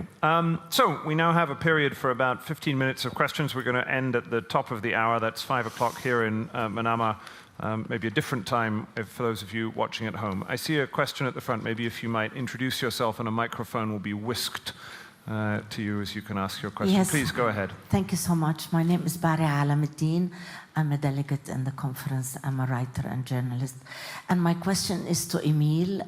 So we now have a period for about 15 minutes of questions. We're going to end at the top of the hour. That's 5 o'clock here in Manama. Maybe a different time for those of you watching at home. I see a question at the front. Maybe if you might introduce yourself and a microphone will be whisked to you as you can ask your question. Yes. Please go ahead. Thank you so much. My name is Bari Alamuddin. I'm a delegate in the conference. I'm a writer and journalist. And my question is to Emil.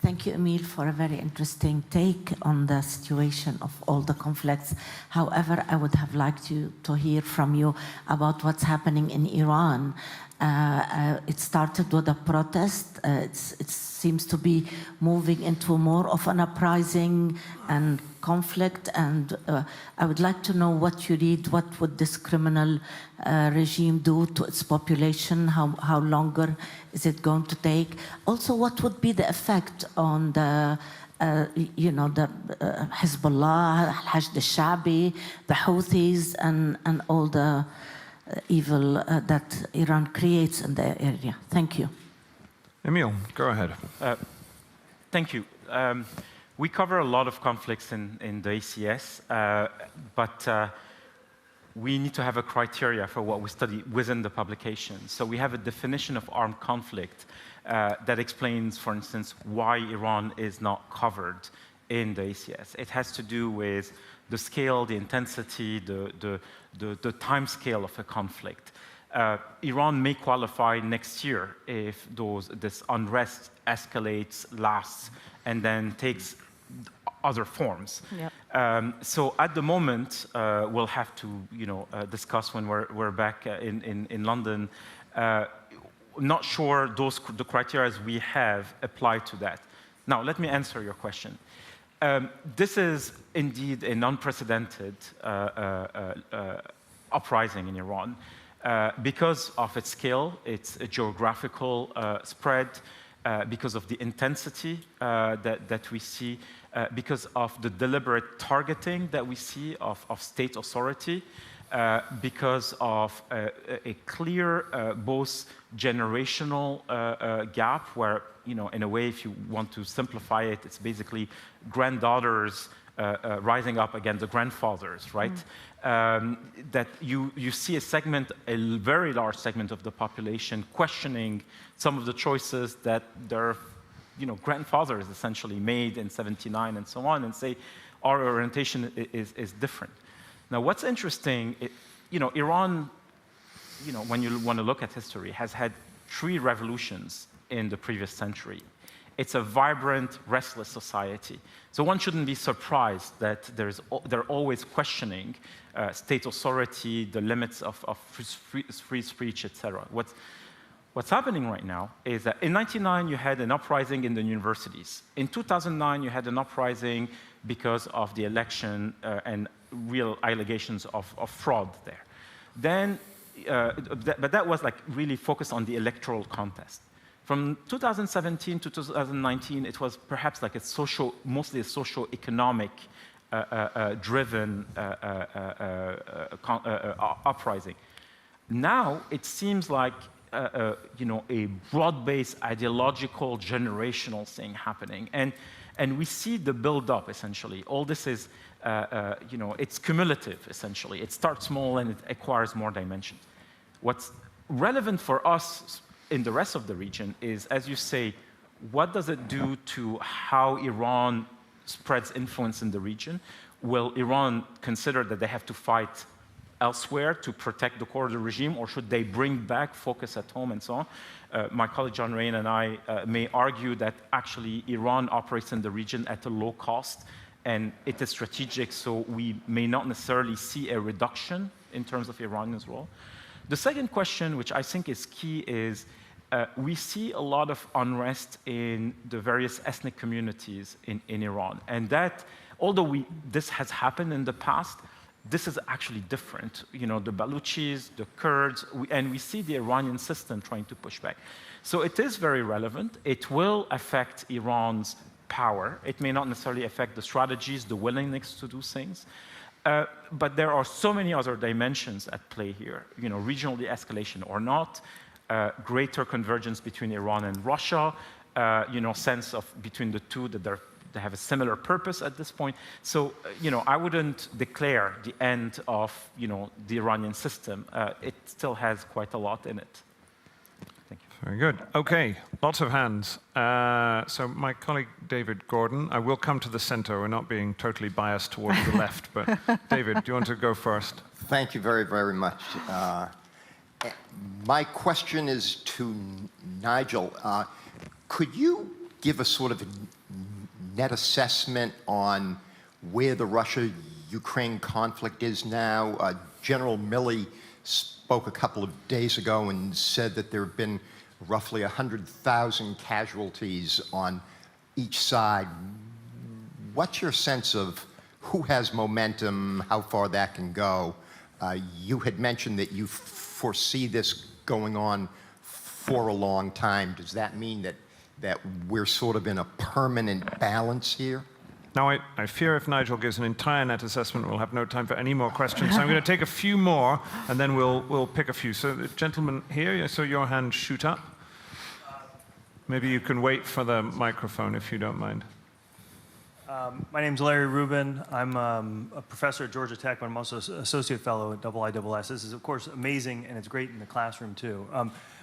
Thank you, Emil, for a very interesting take on the situation of all the conflicts. However, I would have liked to hear from you about what's happening in Iran. It started with a protest. It seems to be moving into more of an uprising and conflict. And I would like to know what you read. What would this criminal regime do to its population? How longer is it going to take? Also, what would be the effect on the the Hezbollah, Hashd al-Sha'bi, the Houthis, and all the evil that Iran creates in the area? Thank you. Emil, go ahead. Thank you. We cover a lot of conflicts in the ACS, but we need to have a criteria for what we study within the publication. So we have a definition of armed conflict that explains, for instance, why Iran is not covered in the ACS. It has to do with the scale, the intensity, the time scale of a conflict. Iran may qualify next year if this unrest escalates, lasts, and then takes other forms. Yep. So at the moment, we'll have to discuss when we're back in London. Not sure the criteria we have apply to that. Now, let me answer your question. This is indeed an unprecedented uprising in Iran because of its scale, its geographical spread, because of the intensity that we see, because of the deliberate targeting that we see of state authority, because of a clear both generational gap where, in a way, if you want to simplify it, it's basically granddaughters rising up against the grandfathers, right? That you see a very large segment of the population questioning some of the choices that their grandfathers essentially made in '79 and so on, and say our orientation is different. Now, what's interesting, Iran, when you want to look at history, has had 3 revolutions in the previous century. It's a vibrant, restless society. So one shouldn't be surprised that they're always questioning state authority, the limits of free speech, etc. What's happening right now is that in 1999, you had an uprising in the universities. In 2009, you had an uprising because of the election and real allegations of fraud there. Then, but that was like really focused on the electoral contest. From 2017 to 2019, it was perhaps like mostly a socio-economic driven uprising. Now it seems like a broad-based ideological generational thing happening, and we see the build-up essentially. All this is it's cumulative essentially. It starts small and it acquires more dimensions. What's relevant for us in the rest of the region is, as you say, what does it do to how Iran spreads influence in the region? Will Iran consider that they have to fight elsewhere to protect the core of the regime, or should they bring back focus at home and so on? My colleague John Rain and I may argue that actually Iran operates in the region at a low cost, and it is strategic, so we may not necessarily see a reduction in terms of Iranian's role. The second question, which I think is key, is we see a lot of unrest in the various ethnic communities in Iran. And that, although this has happened in the past, this is actually different. The Baluchis, the Kurds, and we see the Iranian system trying to push back. So it is very relevant. It will affect Iran's power. It may not necessarily affect the strategies, the willingness to do things. But there are so many other dimensions at play here, regional de-escalation or not, greater convergence between Iran and Russia, sense of between the two that they have a similar purpose at this point. So, I wouldn't declare the end of, the Iranian system. It still has quite a lot in it. Thank you. Very good. Okay, lots of hands. So my colleague David Gordon, I will come to the center. We're not being totally biased towards the left, but David, do you want to go first? Thank you very, very much. My question is to Nigel. Could you give a sort of net assessment on where the Russia-Ukraine conflict is now? General Milley spoke a couple of days ago and said that there have been roughly 100,000 casualties on each side. What's your sense of who has momentum, how far that can go? You had mentioned that you foresee this going on for a long time. Does that mean that we're sort of in a permanent balance here? Now, I fear if Nigel gives an entire net assessment, we'll have no time for any more questions. So I'm going to take a few more, and then we'll pick a few. So the gentleman here, I saw your hand shoot up. Maybe you can wait for the microphone, if you don't mind. My name's Larry Rubin. I'm a professor at Georgia Tech, but I'm also an associate fellow at IISS. This is, of course, amazing, and it's great in the classroom, too.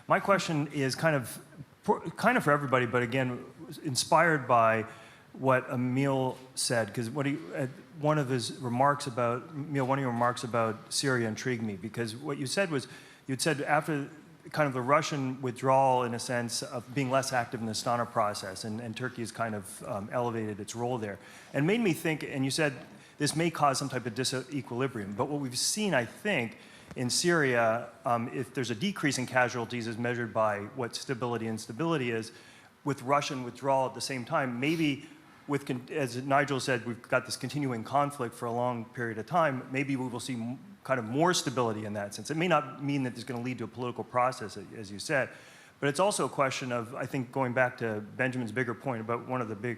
My question is kind of for everybody, but again, inspired by what Emil said, because one of your remarks about Syria intrigued me, because what you said was, you'd said after kind of the Russian withdrawal, in a sense, of being less active in the Astana process, and Turkey has kind of elevated its role there. And made me think, and you said this may cause some type of disequilibrium, but what we've seen, I think, in Syria, if there's a decrease in casualties as measured by what stability and instability is, with Russian withdrawal at the same time, maybe as Nigel said, we've got this continuing conflict for a long period of time, maybe we will see kind of more stability in that sense. It may not mean that it's going to lead to a political process, as you said, but it's also a question of, I think, going back to Benjamin's bigger point about one of the big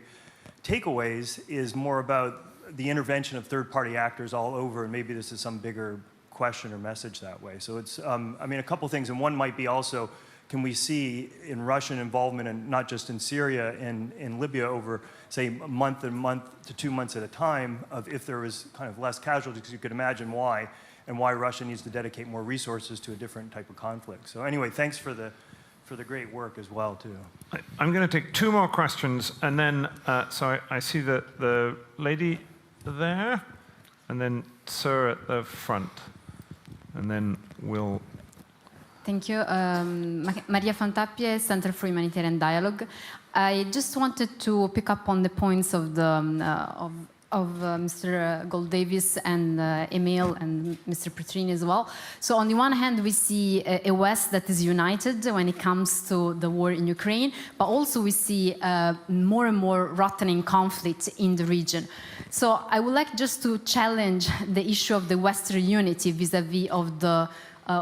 takeaways is more about the intervention of third-party actors all over, and maybe this is some bigger question or message that way. So it's, I mean, a couple things, and one might be also, can we see in Russian involvement, and not just in Syria, in Libya over, say, a month to 2 months at a time, of if there was kind of less casualties, because you could imagine why, and why Russia needs to dedicate more resources to a different type of conflict. So anyway, thanks for the great work as well, too. I'm going to take 2 more questions, and then, so I see the lady there, and then sir at the front, and then we'll... Thank you. Maria Fontapie, Center for Humanitarian Dialogue. I just wanted to pick up on the points of the Mr. Gold-Davis and Emil and Mr. Petrini as well. So on the one hand, we see a West that is united when it comes to the war in Ukraine, but also we see more and more rotting conflict in the region. So I would like just to challenge the issue of the Western unity vis-à-vis of the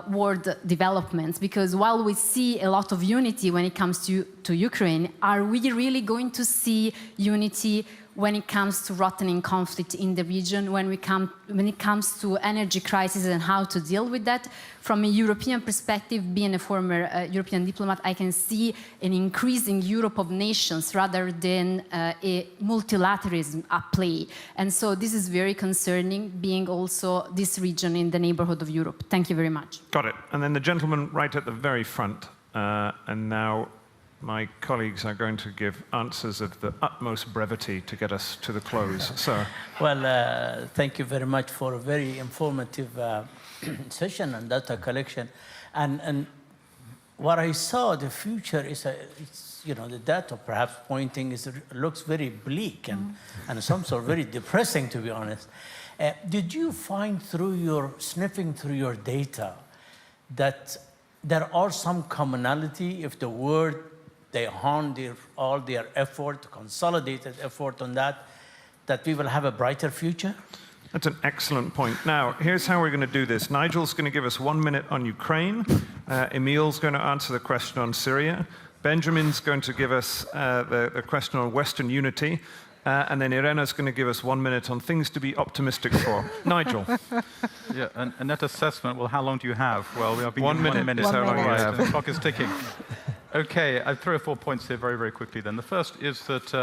world developments, because while we see a lot of unity when it comes to Ukraine, are we really going to see unity when it comes to rotting conflict in the region, when it comes to energy crisis and how to deal with that? From a European perspective, being a former European diplomat, I can see an increasing Europe of nations rather than a multilateralism at play. And so this is very concerning, being also this region in the neighborhood of Europe. Thank you very much. Got it. And then the gentleman right at the very front. And now my colleagues are going to give answers of the utmost brevity to get us to the close. Sir. Well, thank you very much for a very informative session on data collection. And what I saw, the future is, the data perhaps pointing looks very bleak and some sort of very depressing, to be honest. Did you find sniffing through your data that there are some commonality if the world they hone all their effort, consolidated effort on that we will have a brighter future? That's an excellent point. Now, here's how we're going to do this. Nigel's going to give us 1 minute on Ukraine. Emil's going to answer the question on Syria. Benjamin's going to give us the question on Western unity. And then Irena's going to give us 1 minute on things to be optimistic for. Nigel. Yeah, a net assessment. Well, how long do you have? Well, we have been 1 minute. 1 minute. Is how long you have. The clock is ticking. Okay, I have 3 or 4 points here very, very quickly then. The first is that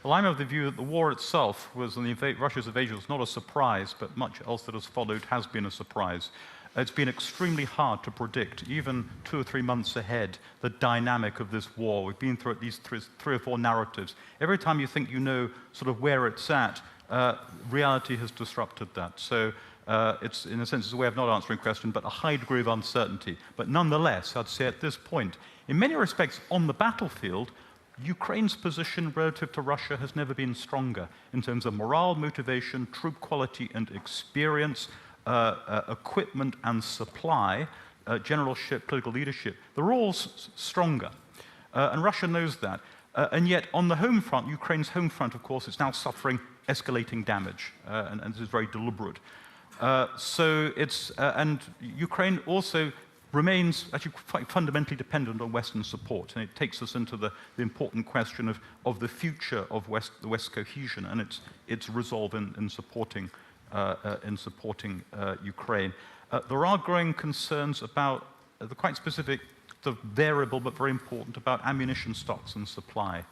well, I'm of the view that the war itself Russia's invasion was not a surprise, but much else that has followed has been a surprise. It's been extremely hard to predict, even 2 or 3 months ahead, the dynamic of this war. We've been through at least 3 or 4 narratives. Every time you think you know sort of where it's at, reality has disrupted that. So it's, in a sense, it's a way of not answering a question, but a high degree of uncertainty. But nonetheless, I'd say at this point, in many respects, on the battlefield, Ukraine's position relative to Russia has never been stronger in terms of morale, motivation, troop quality and experience, equipment and supply, generalship, political leadership. They're all stronger. And Russia knows that. And yet, on the home front, Ukraine's home front, of course, is now suffering escalating damage. And this is very deliberate. And Ukraine also remains actually quite fundamentally dependent on Western support. And it takes us into the important question of the future of the West cohesion and its resolve in supporting Ukraine. There are growing concerns about the quite specific, the variable but very important, about ammunition stocks and supply.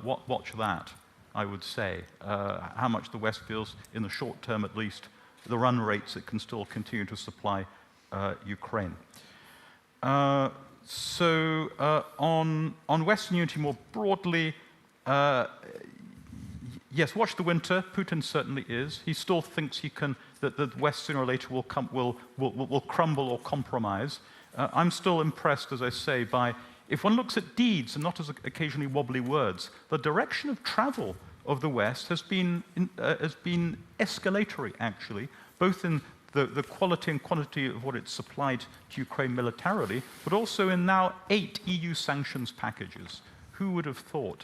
Watch that, I would say. How much the West feels, in the short term at least, the run rates it can still continue to supply Ukraine. On Western unity more broadly, yes, watch the winter. Putin certainly is. He still thinks that the West sooner or later will crumble or compromise. I'm still impressed, as I say, by, if one looks at deeds and not as occasionally wobbly words, the direction of travel of the West has been escalatory, actually, both in the quality and quantity of what it's supplied to Ukraine militarily, but also in now 8 EU sanctions packages. Who would have thought?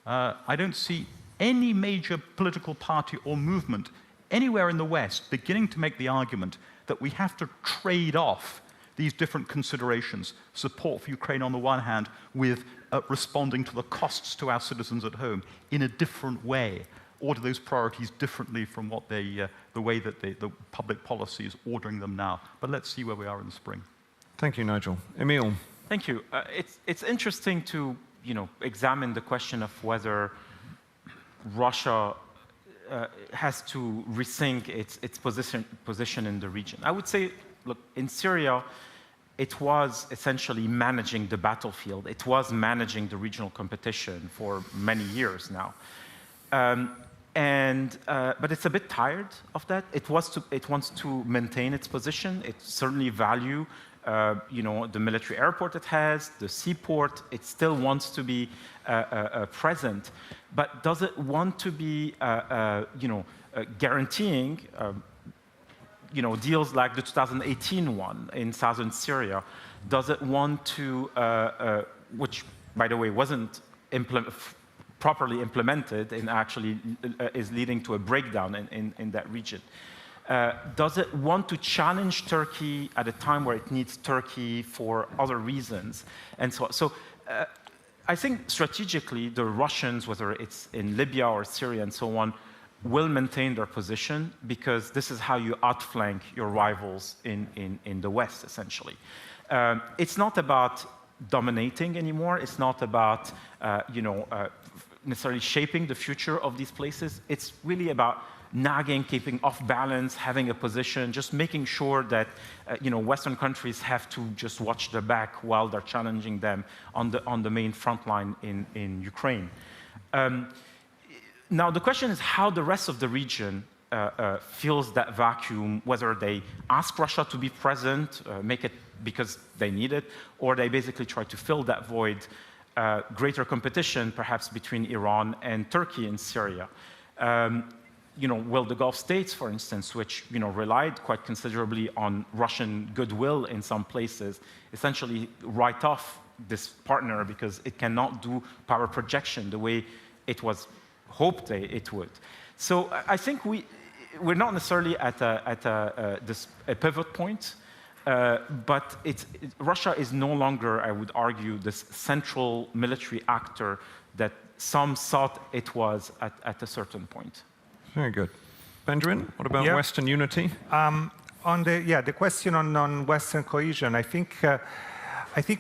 I don't see any major political party or movement anywhere in the West beginning to make the argument that we have to trade off these different considerations, support for Ukraine on the one hand, with responding to the costs to our citizens at home in a different way, order those priorities differently from what the way that the public policy is ordering them now. But let's see where we are in the spring. Thank you, Nigel. Emil. Thank you. It's interesting to examine the question of whether Russia has to rethink its position in the region. I would say, look, in Syria, it was essentially managing the battlefield. It was managing the regional competition for many years now. But it's a bit tired of that. It wants to maintain its position. It certainly values the military airport it has, the seaport. It still wants to be present, but does it want to be, guaranteeing, deals like the 2018 one in southern Syria? Does it want to, which, by the way, wasn't properly implemented and actually is leading to a breakdown in that region? Does it want to challenge Turkey at a time where it needs Turkey for other reasons? And so I think strategically, the Russians, whether it's in Libya or Syria and so on, will maintain their position because this is how you outflank your rivals in the West, essentially. It's not about dominating anymore. It's not about necessarily shaping the future of these places. It's really about nagging, keeping off balance, having a position, just making sure that Western countries have to just watch their back while they're challenging them on the main front line in Ukraine. Now the question is how the rest of the region fills that vacuum, whether they ask Russia to be present, make it because they need it, or they basically try to fill that void, greater competition perhaps between Iran and Turkey in Syria. Will the Gulf states, for instance, which relied quite considerably on Russian goodwill in some places, essentially write off this partner because it cannot do power projection the way it was hoped it would. So I think we're not necessarily at a pivot point, but Russia is no longer, I would argue, this central military actor that some thought it was at a certain point. Very good. Benjamin, what about Western unity? On the question on Western cohesion, I think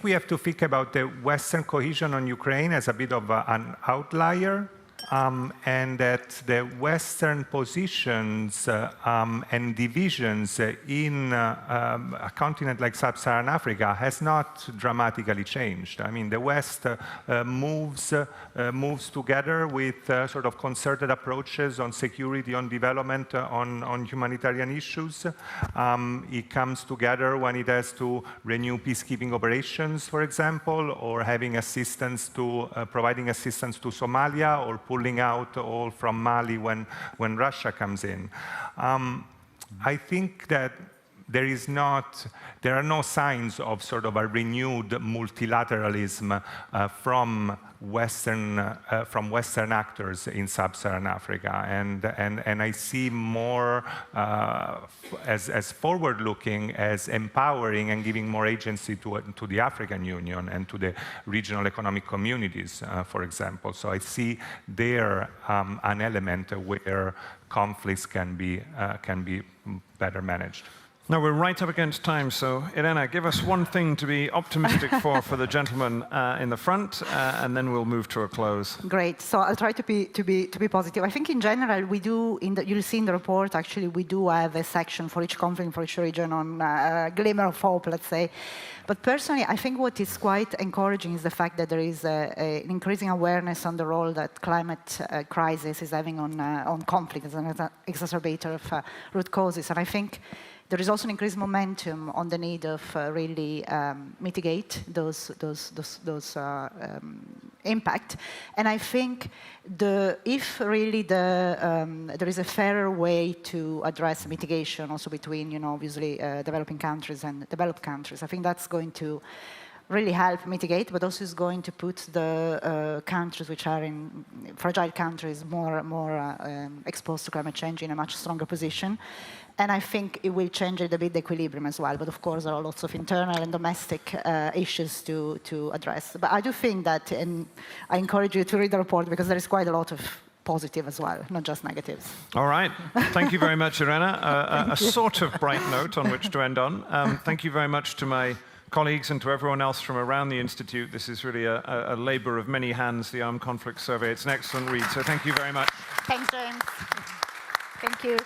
we have to think about the Western cohesion on Ukraine as a bit of an outlier, and that the Western positions and divisions in a continent like Sub-Saharan Africa has not dramatically changed. I mean, the West moves together with sort of concerted approaches on security, on development, on humanitarian issues. It comes together when it has to renew peacekeeping operations, for example, or having assistance to providing assistance to Somalia, or pulling out all from Mali when Russia comes in. I think that there are no signs of sort of a renewed multilateralism from Western actors in Sub-Saharan Africa, and I see more as forward-looking, as empowering and giving more agency to the African Union and to the regional economic communities, for example. So I see there an element where conflicts can be better managed. Now we're right up against time, so Irena, give us one thing to be optimistic for the gentleman in the front, and then we'll move to a close. Great. So I'll try to be positive. I think in general we do. You'll see in the report actually we do have a section for each conflict, for each region on a glimmer of hope, let's say. But personally, I think what is quite encouraging is the fact that there is an increasing awareness on the role that climate crisis is having on conflict as an exacerbator of root causes, and I think there is also an increased momentum on the need of really mitigate those impact. And I think if really there is a fairer way to address mitigation also between, obviously developing countries and developed countries, I think that's going to really help mitigate, but also is going to put the countries which are in fragile countries more exposed to climate change in a much stronger position. And I think it will change a bit the equilibrium as well. But of course, there are lots of internal and domestic issues to address. But I do think that, and I encourage you to read the report because there is quite a lot of positive as well, not just negatives. All right. Thank you very much, Irena. A sort of bright note on which to end on. Thank you very much to my colleagues and to everyone else from around the Institute. This is really a labor of many hands, the Armed Conflict Survey. It's an excellent read, so thank you very much. Thanks, James. Thank you.